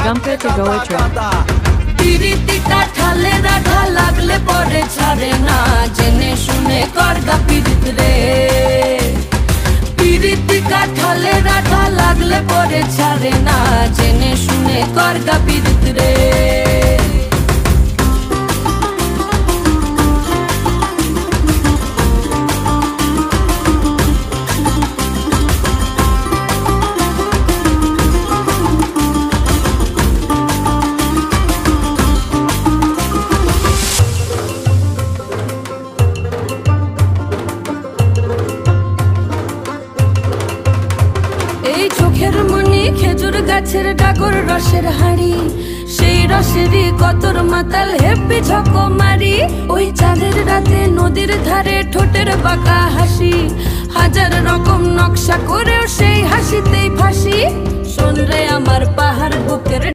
Compared to Goethe. পিরিতি কাঠালে রাধা লাগলে পরে ছাড়ে না, জেনে শুনে করগা পিরিত রে। পিরিতি কাঠালে রাধা লাগলে পরে ছাড়ে না, জেনে শুনে করগা পিরিত রে। চোখের মনি খেজুর গাছের ডাগর রসের হাড়ি, সেই রসেরই কতর মাতাল হেপি ঝকো মারি। ওই চাঁদের রাতে নদীর ধারে ঠোঁটের বাঁকা হাসি, হাজার রকম নকশা করেও সেই হাসিতেই ফাঁসি। শোন রে আমার পাহাড় বুকের